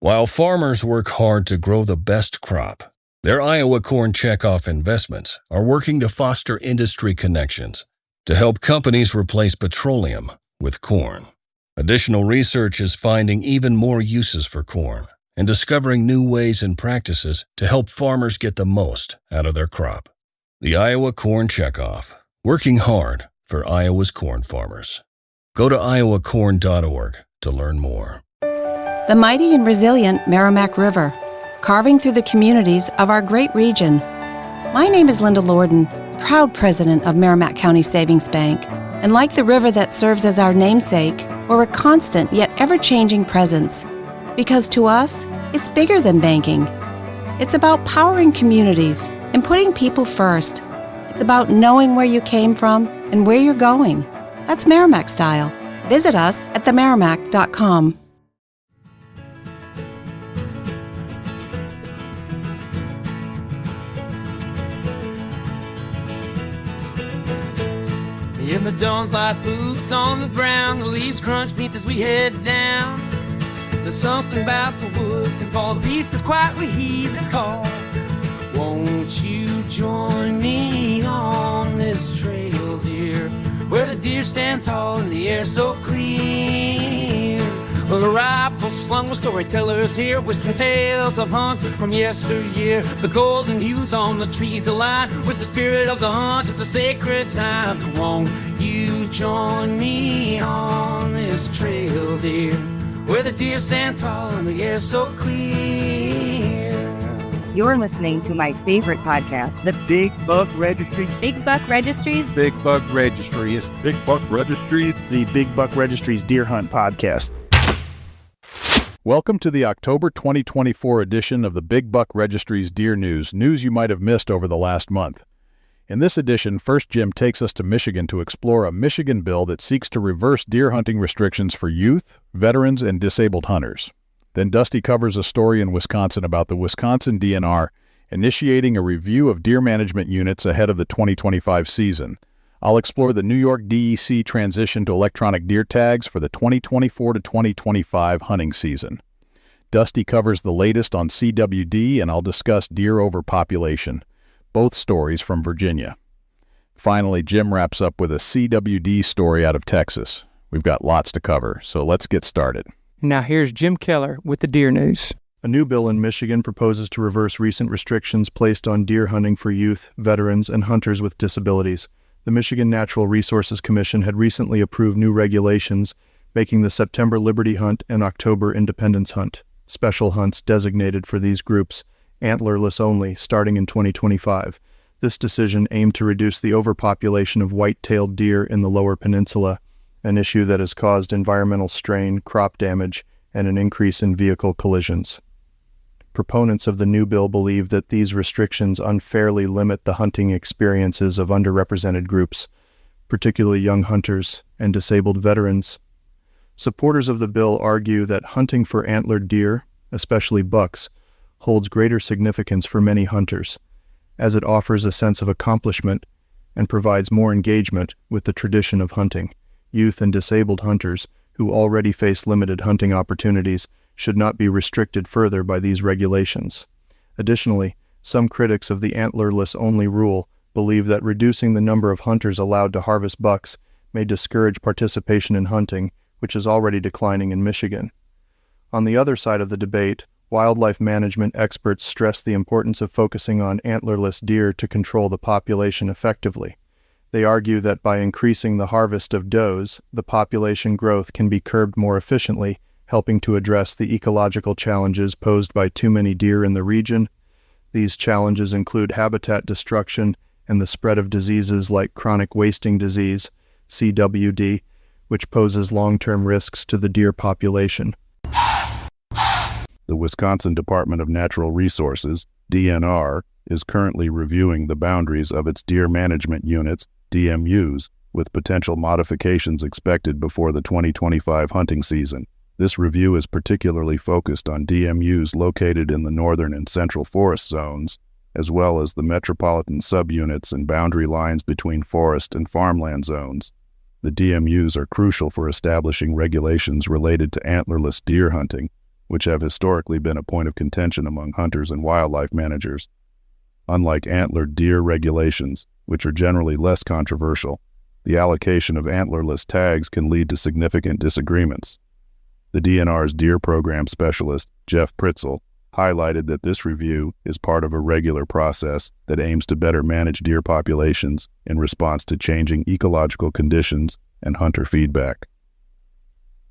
While farmers work hard to grow the best crop, their Iowa Corn Checkoff investments are working to foster industry connections to help companies replace petroleum with corn. Additional research is finding even more uses for corn and discovering new ways and practices to help farmers get the most out of their crop. The Iowa Corn Checkoff, working hard for Iowa's corn farmers. Go to iowacorn.org to learn more. The mighty and resilient Merrimack River, carving through the communities of our great region. My name is Linda Lorden, proud president of Merrimack County Savings Bank. And like the river that serves as our namesake, we're a constant yet ever-changing presence. Because to us, it's bigger than banking. It's about powering communities and putting people first. It's about knowing where you came from and where you're going. That's Merrimack style. Visit us at themerrimack.com. In the dawn's like boots on the ground, the leaves crunch beneath as we head down. There's something about the woods and for the beast that quietly heed the call. Won't you join me on this trail, dear, where the deer stand tall and the air so clear? Well, the rifle slung with storytellers here, whispering tales of hunts from yesteryear. The golden hues on the trees align with the spirit of the hunt. It's a sacred time. Won't you join me on this trail, dear, where the deer stand tall and the air so clear? You're listening to my favorite podcast, the Big Buck Registry. Big Buck Registries. Big Buck Registries. Big Buck Registries. The Big Buck Registries Deer Hunt Podcast. Welcome to the October 2024 edition of the Big Buck Registries Deer News you might have missed over the last month. In this edition, first Jim takes us to Michigan to explore a Michigan bill that seeks to reverse deer hunting restrictions for youth, veterans, and disabled hunters. Then Dusty covers a story in Wisconsin about the Wisconsin DNR initiating a review of deer management units ahead of the 2025 season. I'll explore the New York DEC transition to electronic deer tags for the 2024 to 2025 hunting season. Dusty covers the latest on CWD, and I'll discuss deer overpopulation, both stories from Virginia. Finally, Jim wraps up with a CWD story out of Texas. We've got lots to cover, so let's get started. Now here's Jim Keller with the Deer News. A new bill in Michigan proposes to reverse recent restrictions placed on deer hunting for youth, veterans, and hunters with disabilities. The Michigan Natural Resources Commission had recently approved new regulations making the September Liberty Hunt and October Independence Hunt special hunts designated for these groups, antlerless only, starting in 2025. This decision aimed to reduce the overpopulation of white-tailed deer in the Lower Peninsula, an issue that has caused environmental strain, crop damage, and an increase in vehicle collisions. Proponents of the new bill believe that these restrictions unfairly limit the hunting experiences of underrepresented groups, particularly young hunters and disabled veterans. Supporters of the bill argue that hunting for antlered deer, especially bucks, holds greater significance for many hunters, as it offers a sense of accomplishment and provides more engagement with the tradition of hunting. Youth and disabled hunters, who already face limited hunting opportunities, should not be restricted further by these regulations. Additionally, some critics of the antlerless-only rule believe that reducing the number of hunters allowed to harvest bucks may discourage participation in hunting, which is already declining in Michigan. On the other side of the debate, wildlife management experts stress the importance of focusing on antlerless deer to control the population effectively. They argue that by increasing the harvest of does, the population growth can be curbed more efficiently, helping to address the ecological challenges posed by too many deer in the region. These challenges include habitat destruction and the spread of diseases like chronic wasting disease, CWD, which poses long-term risks to the deer population. The Wisconsin Department of Natural Resources, DNR, is currently reviewing the boundaries of its deer management units, DMUs, with potential modifications expected before the 2025 hunting season. This review is particularly focused on DMUs located in the northern and central forest zones, as well as the metropolitan subunits and boundary lines between forest and farmland zones. The DMUs are crucial for establishing regulations related to antlerless deer hunting, which have historically been a point of contention among hunters and wildlife managers. Unlike antlered deer regulations, which are generally less controversial, the allocation of antlerless tags can lead to significant disagreements. The DNR's deer program specialist, Jeff Pritzel, highlighted that this review is part of a regular process that aims to better manage deer populations in response to changing ecological conditions and hunter feedback.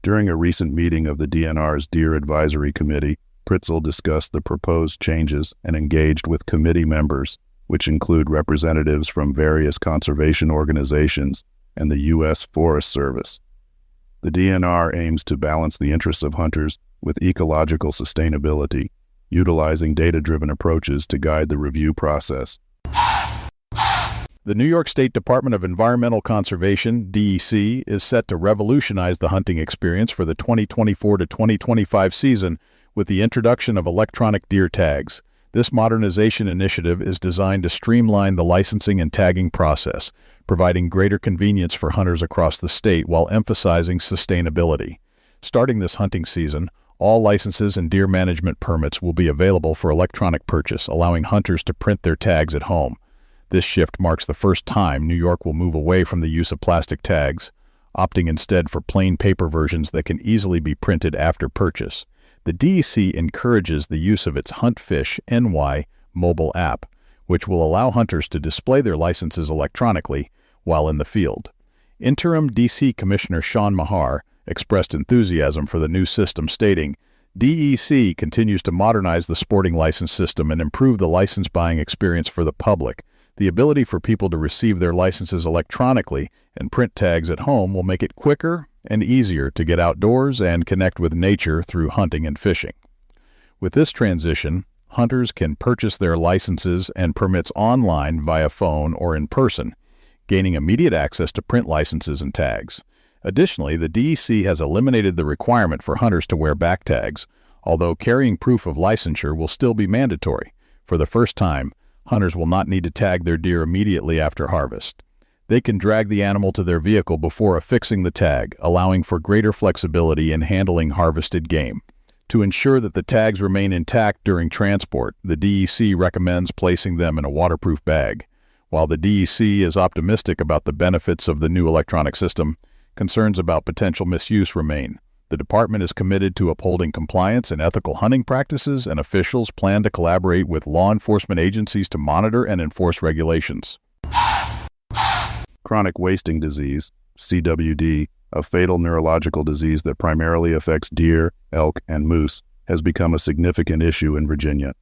During a recent meeting of the DNR's Deer Advisory Committee, Pritzel discussed the proposed changes and engaged with committee members, which include representatives from various conservation organizations and the U.S. Forest Service. The DNR aims to balance the interests of hunters with ecological sustainability, utilizing data-driven approaches to guide the review process. The New York State Department of Environmental Conservation, DEC, is set to revolutionize the hunting experience for the 2024 to 2025 season with the introduction of electronic deer tags. This modernization initiative is designed to streamline the licensing and tagging process, providing greater convenience for hunters across the state while emphasizing sustainability. Starting this hunting season, all licenses and deer management permits will be available for electronic purchase, allowing hunters to print their tags at home. This shift marks the first time New York will move away from the use of plastic tags, opting instead for plain paper versions that can easily be printed after purchase. The DEC encourages the use of its HuntFish NY mobile app, which will allow hunters to display their licenses electronically while in the field. Interim DC Commissioner Sean Mahar expressed enthusiasm for the new system, stating, "DEC continues to modernize the sporting license system and improve the license buying experience for the public. The ability for people to receive their licenses electronically and print tags at home will make it quicker and easier to get outdoors and connect with nature through hunting and fishing." With this transition, hunters can purchase their licenses and permits online via phone or in person, gaining immediate access to print licenses and tags. Additionally, the DEC has eliminated the requirement for hunters to wear back tags, although carrying proof of licensure will still be mandatory. For the first time, hunters will not need to tag their deer immediately after harvest. They can drag the animal to their vehicle before affixing the tag, allowing for greater flexibility in handling harvested game. To ensure that the tags remain intact during transport, the DEC recommends placing them in a waterproof bag. While the DEC is optimistic about the benefits of the new electronic system, concerns about potential misuse remain. The department is committed to upholding compliance and ethical hunting practices, and officials plan to collaborate with law enforcement agencies to monitor and enforce regulations. Chronic wasting disease, CWD, a fatal neurological disease that primarily affects deer, elk, and moose, has become a significant issue in Virginia.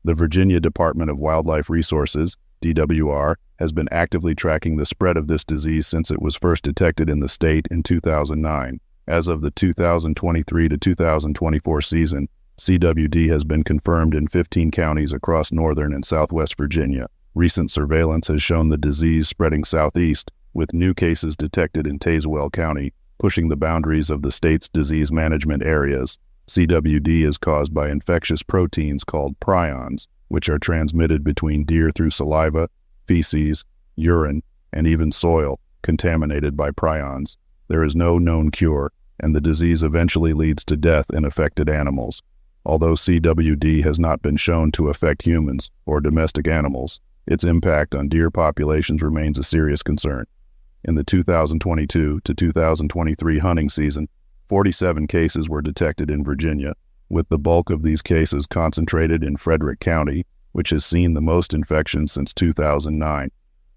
The Virginia Department of Wildlife Resources, DWR, has been actively tracking the spread of this disease since it was first detected in the state in 2009. As of the 2023 to 2024 season, CWD has been confirmed in 15 counties across northern and southwest Virginia. Recent surveillance has shown the disease spreading southeast, with new cases detected in Tazewell County, pushing the boundaries of the state's disease management areas. CWD is caused by infectious proteins called prions, which are transmitted between deer through saliva, feces, urine, and even soil contaminated by prions. There is no known cure, and the disease eventually leads to death in affected animals. Although CWD has not been shown to affect humans or domestic animals, its impact on deer populations remains a serious concern. In the 2022 to 2023 hunting season, 47 cases were detected in Virginia, with the bulk of these cases concentrated in Frederick County, which has seen the most infections since 2009.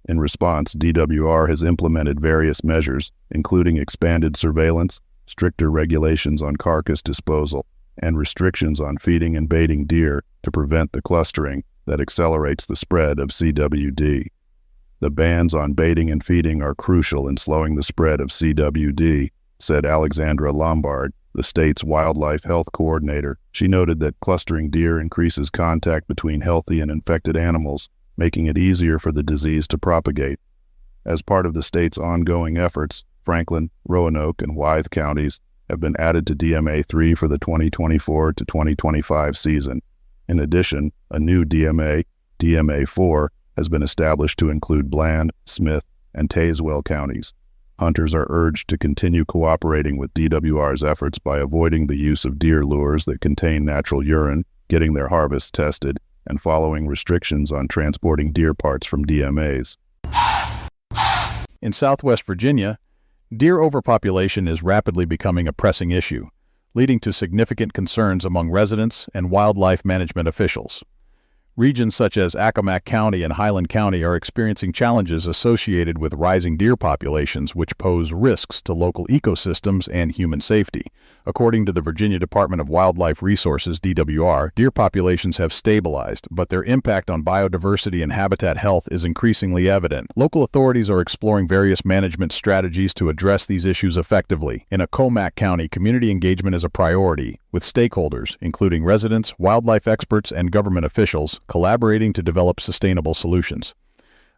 In response, DWR has implemented various measures, including expanded surveillance, stricter regulations on carcass disposal, and restrictions on feeding and baiting deer to prevent the clustering that accelerates the spread of CWD. The bans on baiting and feeding are crucial in slowing the spread of CWD, said Alexandra Lombard, the state's wildlife health coordinator. She noted that clustering deer increases contact between healthy and infected animals, making it easier for the disease to propagate. As part of the state's ongoing efforts, Franklin, Roanoke, and Wythe counties have been added to DMA-3 for the 2024 to 2025 season. In addition, a new DMA, DMA-4, has been established to include Bland, Smith, and Tazewell counties. Hunters are urged to continue cooperating with DWR's efforts by avoiding the use of deer lures that contain natural urine, getting their harvests tested, and following restrictions on transporting deer parts from DMAs. In Southwest Virginia, deer overpopulation is rapidly becoming a pressing issue, leading to significant concerns among residents and wildlife management officials. Regions such as Accomack County and Highland County are experiencing challenges associated with rising deer populations, which pose risks to local ecosystems and human safety. According to the Virginia Department of Wildlife Resources, DWR, deer populations have stabilized, but their impact on biodiversity and habitat health is increasingly evident. Local authorities are exploring various management strategies to address these issues effectively. In Accomack County, community engagement is a priority, with stakeholders, including residents, wildlife experts, and government officials, collaborating to develop sustainable solutions.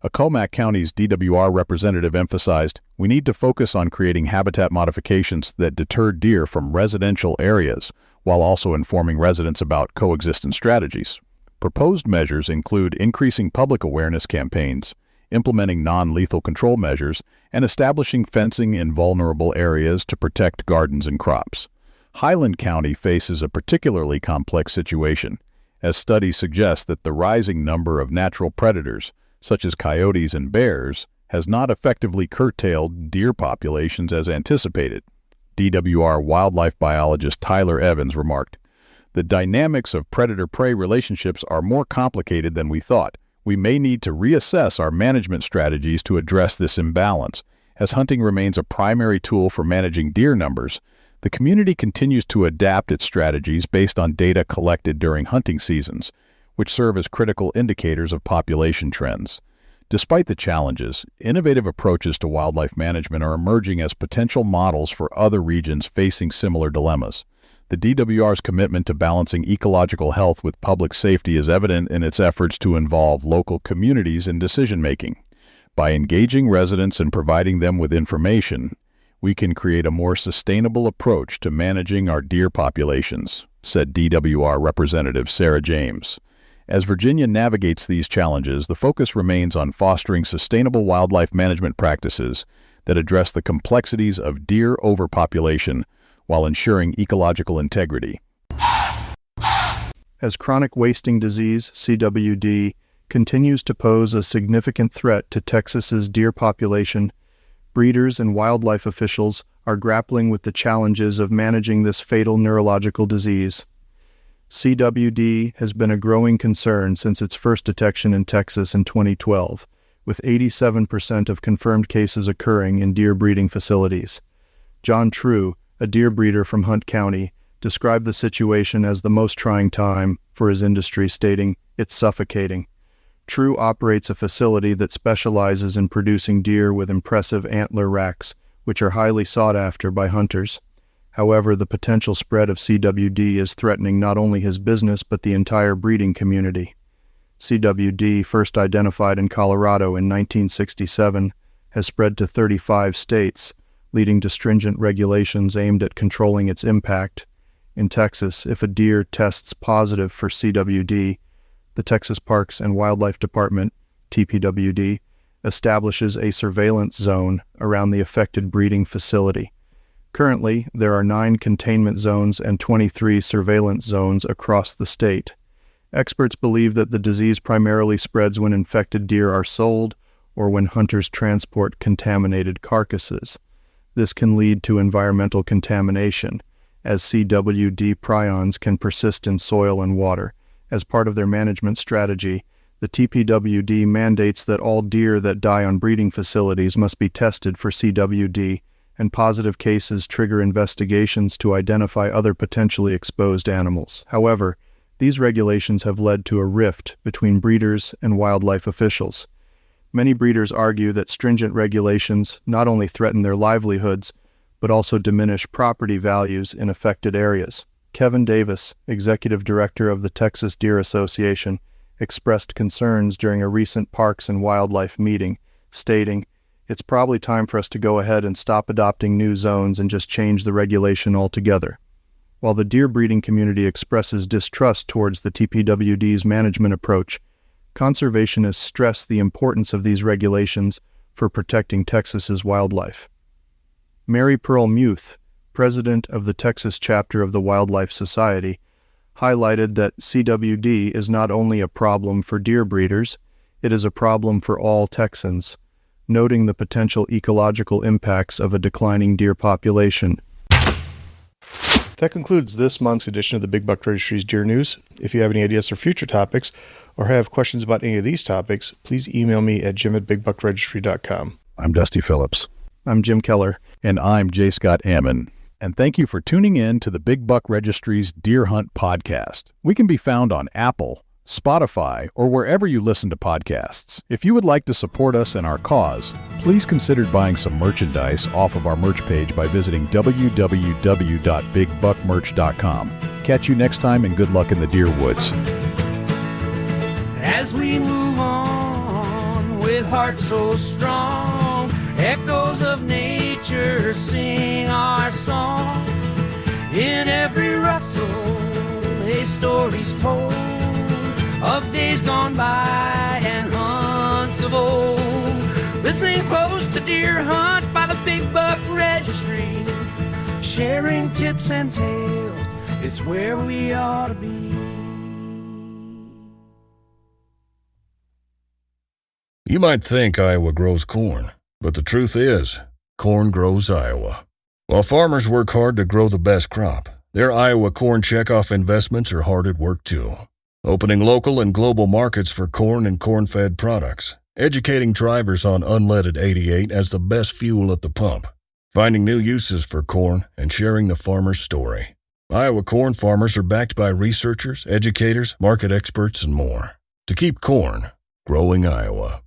Accomack County's DWR representative emphasized, "We need to focus on creating habitat modifications that deter deer from residential areas, while also informing residents about coexistence strategies." Proposed measures include increasing public awareness campaigns, implementing non-lethal control measures, and establishing fencing in vulnerable areas to protect gardens and crops. Highland County faces a particularly complex situation, as studies suggest that the rising number of natural predators, such as coyotes and bears, has not effectively curtailed deer populations as anticipated. DWR wildlife biologist Tyler Evans remarked, "The dynamics of predator-prey relationships are more complicated than we thought. We may need to reassess our management strategies to address this imbalance. As hunting remains a primary tool for managing deer numbers, the community continues to adapt its strategies based on data collected during hunting seasons, which serve as critical indicators of population trends. Despite the challenges, innovative approaches to wildlife management are emerging as potential models for other regions facing similar dilemmas. The DWR's commitment to balancing ecological health with public safety is evident in its efforts to involve local communities in decision-making. By engaging residents and providing them with information, we can create a more sustainable approach to managing our deer populations," said DWR Representative Sarah James. As Virginia navigates these challenges, the focus remains on fostering sustainable wildlife management practices that address the complexities of deer overpopulation while ensuring ecological integrity. As chronic wasting disease, CWD, continues to pose a significant threat to Texas's deer population, breeders and wildlife officials are grappling with the challenges of managing this fatal neurological disease. CWD has been a growing concern since its first detection in Texas in 2012, with 87% of confirmed cases occurring in deer breeding facilities. John True, a deer breeder from Hunt County, described the situation as the most trying time for his industry, stating, "It's suffocating." True operates a facility that specializes in producing deer with impressive antler racks, which are highly sought after by hunters. However, the potential spread of CWD is threatening not only his business but the entire breeding community. CWD, first identified in Colorado in 1967, has spread to 35 states, leading to stringent regulations aimed at controlling its impact. In Texas, if a deer tests positive for CWD, the Texas Parks and Wildlife Department, TPWD, establishes a surveillance zone around the affected breeding facility. Currently, there are 9 containment zones and 23 surveillance zones across the state. Experts believe that the disease primarily spreads when infected deer are sold or when hunters transport contaminated carcasses. This can lead to environmental contamination, as CWD prions can persist in soil and water. As part of their management strategy, the TPWD mandates that all deer that die on breeding facilities must be tested for CWD, and positive cases trigger investigations to identify other potentially exposed animals. However, these regulations have led to a rift between breeders and wildlife officials. Many breeders argue that stringent regulations not only threaten their livelihoods, but also diminish property values in affected areas. Kevin Davis, executive director of the Texas Deer Association, expressed concerns during a recent Parks and Wildlife meeting, stating, "It's probably time for us to go ahead and stop adopting new zones and just change the regulation altogether." While the deer breeding community expresses distrust towards the TPWD's management approach, conservationists stress the importance of these regulations for protecting Texas's wildlife. Mary Pearl Muth, president of the Texas chapter of the Wildlife Society, highlighted that CWD is not only a problem for deer breeders, it is a problem for all Texans, noting the potential ecological impacts of a declining deer population. That concludes this month's edition of the Big Buck Registry's Deer News. If you have any ideas for future topics or have questions about any of these topics, please email me at jim@bigbuckregistry.com. I'm Dusty Phillips. I'm Jim Keller. And I'm J. Scott Ammon. And thank you for tuning in to the Big Buck Registry's Deer Hunt podcast. We can be found on Apple, Spotify, or wherever you listen to podcasts. If you would like to support us and our cause, please consider buying some merchandise off of our merch page by visiting www.bigbuckmerch.com. Catch you next time, and good luck in the deer woods. As we move on with hearts so strong, echoes of nature sing our song. In every rustle, a story's told of days gone by and hunts of old. Listening close to Deer Hunt by the Big Buck Registry, sharing tips and tales, it's where we ought to be. You might think Iowa grows corn, but the truth is, corn grows Iowa. While farmers work hard to grow the best crop, their Iowa corn checkoff investments are hard at work too. Opening local and global markets for corn and corn-fed products, educating drivers on unleaded 88 as the best fuel at the pump, finding new uses for corn, and sharing the farmer's story. Iowa corn farmers are backed by researchers, educators, market experts, and more to keep corn growing Iowa.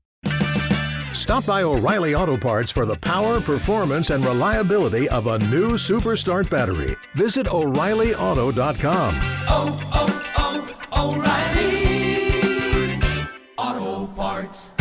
Stop by O'Reilly Auto Parts for the power, performance, and reliability of a new Super Start battery. Visit O'ReillyAuto.com. O'Reilly Auto Parts.